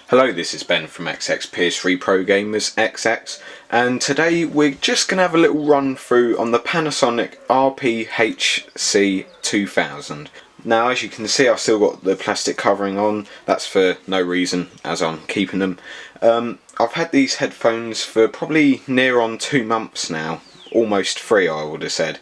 Hello, this is Ben from XX Pro Gamers XX, and today we're just going to have a little run through on the Panasonic HC200. Now, as you can see, I've still got the plastic covering on. That's for no reason, as I'm keeping them. I've had these headphones for probably near on 2 months now, almost 3 I would have said.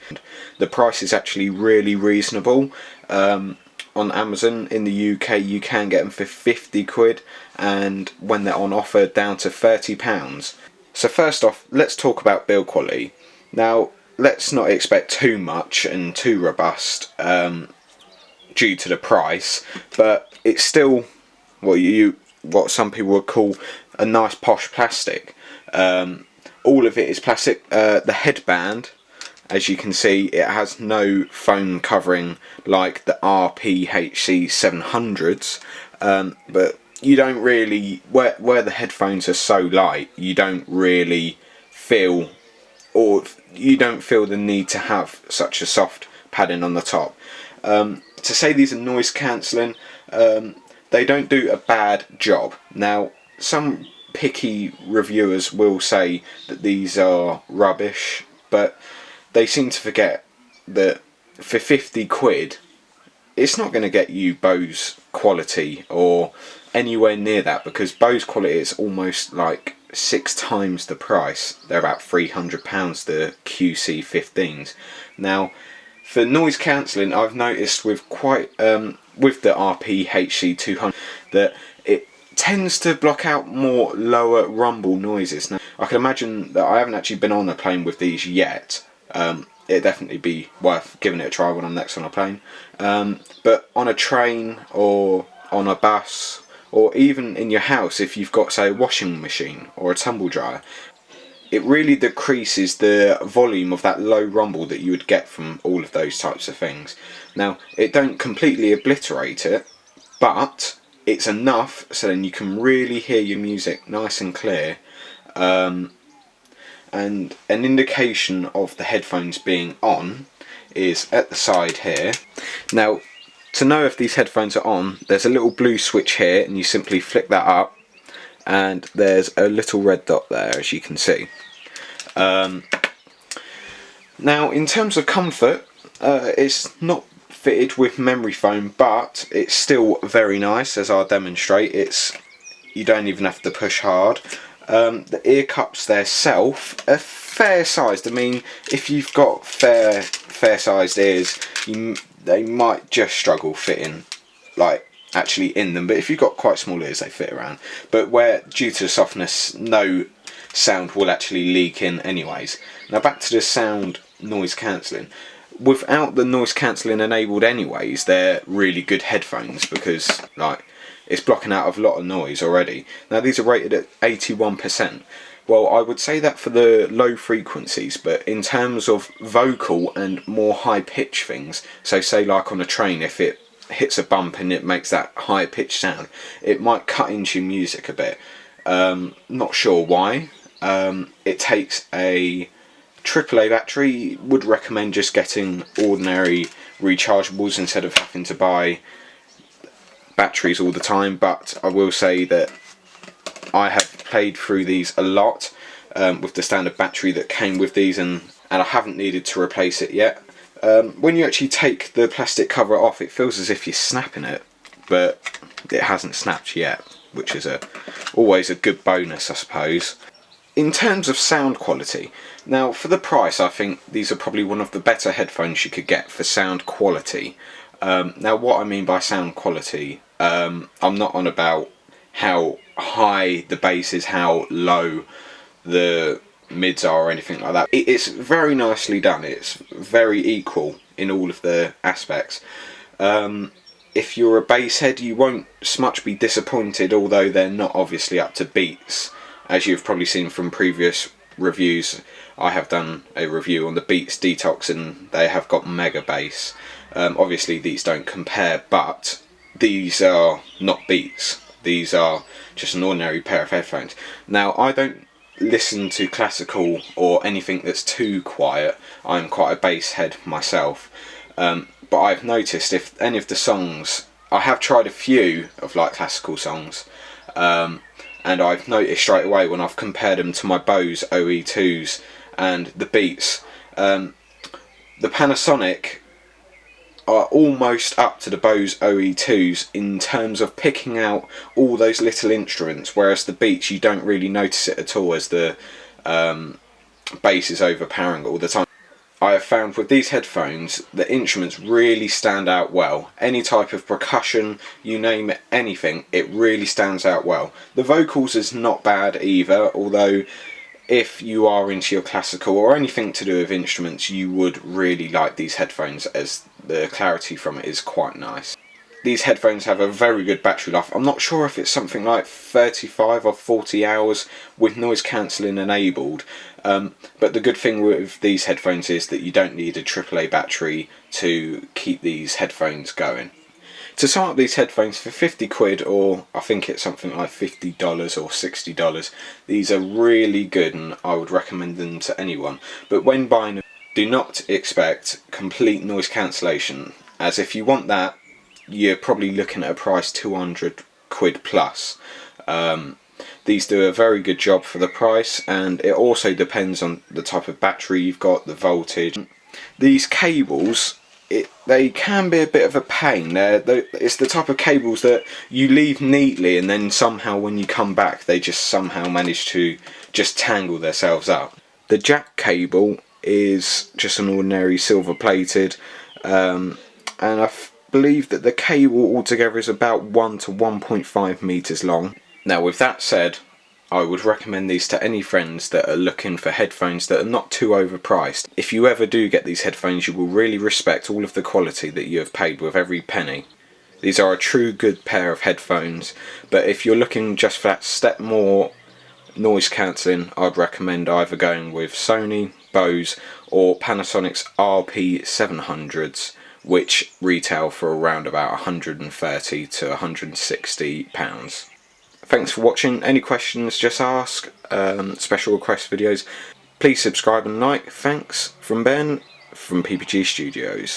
The price is actually really reasonable. On Amazon in the UK you can get them for 50 quid, and when they're on offer down to £30. So first off, let's talk about build quality. Now, let's not expect too much and too robust due to the price, but it's still what some people would call a nice posh plastic. All of it is plastic. The headband, as you can see, it has no foam covering like the HC200s, but you don't really, where the headphones are so light, you don't really feel, or you don't feel the need to have such a soft padding on the top. To say these are noise cancelling, they don't do a bad job. Now, some picky reviewers will say that these are rubbish, but they seem to forget that for 50 quid it's not going to get you Bose quality or anywhere near that, because Bose quality is almost like 6 times the price. They're about £300, the QC15s. Now, for noise cancelling, I've noticed with with the HC200 that it tends to block out more lower rumble noises. Now, I can imagine that I haven't actually been on a plane with these yet. It'd definitely be worth giving it a try when I'm next on a plane. But on a train or on a bus, or even in your house if you've got, say, a washing machine or a tumble dryer, it really decreases the volume of that low rumble that you would get from all of those types of things. Now, it don't completely obliterate it, but it's enough so then you can really hear your music nice and clear. And an indication of the headphones being on is at the side here. Now, to know if these headphones are on, there's a little blue switch here, and you simply flick that up and there's a little red dot there, as you can see. Now, in terms of comfort, it's not fitted with memory foam, but it's still very nice, as I'll demonstrate. You don't even have to push hard. The ear cups themselves are fair sized. I mean, if you've got fair sized ears, they might just struggle fitting, like, actually in them. But if you've got quite small ears, they fit around. But where, due to the softness, no sound will actually leak in anyways. Now, back to the sound noise cancelling. Without the noise cancelling enabled anyways, they're really good headphones, because, like, it's blocking out a lot of noise already. Now, these are rated at 81%. Well, I would say that for the low frequencies, but in terms of vocal and more high pitch things, so say like on a train, if it hits a bump and it makes that high pitched sound, it might cut into your music a bit. Not sure why. It takes a AAA battery. Would recommend just getting ordinary rechargeables instead of having to buy batteries all the time. But I will say that I have played through these a lot with the standard battery that came with these, and I haven't needed to replace it yet. When you actually take the plastic cover off, it feels as if you're snapping it, but it hasn't snapped yet, which is always a good bonus, I suppose. In terms of sound quality, now for the price, I think these are probably one of the better headphones you could get for sound quality. Now, what I mean by sound quality, I'm not on about how high the bass is, how low the mids are, or anything like that. It's very nicely done. It's very equal in all of the aspects. If you're a bass head, you won't so much be disappointed, although they're not obviously up to Beats. As you've probably seen from previous reviews, I have done a review on the Beats Detox and they have got mega bass. Obviously these don't compare, but these are not Beats. These are just an ordinary pair of headphones. Now, I don't listen to classical or anything that's too quiet. I'm quite a bass head myself. But I've noticed if any of the songs, I have tried a few of like classical songs, and I've noticed straight away when I've compared them to my Bose OE2s and the Beats, the Panasonic are almost up to the Bose OE2s in terms of picking out all those little instruments, whereas the Beats you don't really notice it at all, as the bass is overpowering all the time. I have found with these headphones the instruments really stand out well. Any type of percussion, you name it, anything, it really stands out well. The vocals is not bad either, although if you are into your classical or anything to do with instruments, you would really like these headphones, as the clarity from it is quite nice. These headphones have a very good battery life. I'm not sure if it's something like 35 or 40 hours with noise cancelling enabled, but the good thing with these headphones is that you don't need a AAA battery to keep these headphones going. To sum up these headphones for 50 quid, or I think it's something like $50 or $60, these are really good and I would recommend them to anyone. But when buying them, do not expect complete noise cancellation, as if you want that, you're probably looking at a price 200 quid plus. These do a very good job for the price, and it also depends on the type of battery you've got, the voltage. These cables, they can be a bit of a pain. It's the type of cables that you leave neatly and then somehow when you come back they just somehow manage to just tangle themselves up. The jack cable is just an ordinary silver plated, and I believe that the cable altogether is about 1 to 1.5 meters long. Now with that said, I would recommend these to any friends that are looking for headphones that are not too overpriced. If you ever do get these headphones, you will really respect all of the quality that you have paid with every penny. These are a true good pair of headphones, but if you're looking just for that step more noise cancelling, I'd recommend either going with Sony, Bose or Panasonic's RP700s, which retail for around about £130 to £160. Thanks for watching. Any questions, just ask. Special request videos, please subscribe and like. Thanks from Ben from PPG Studios.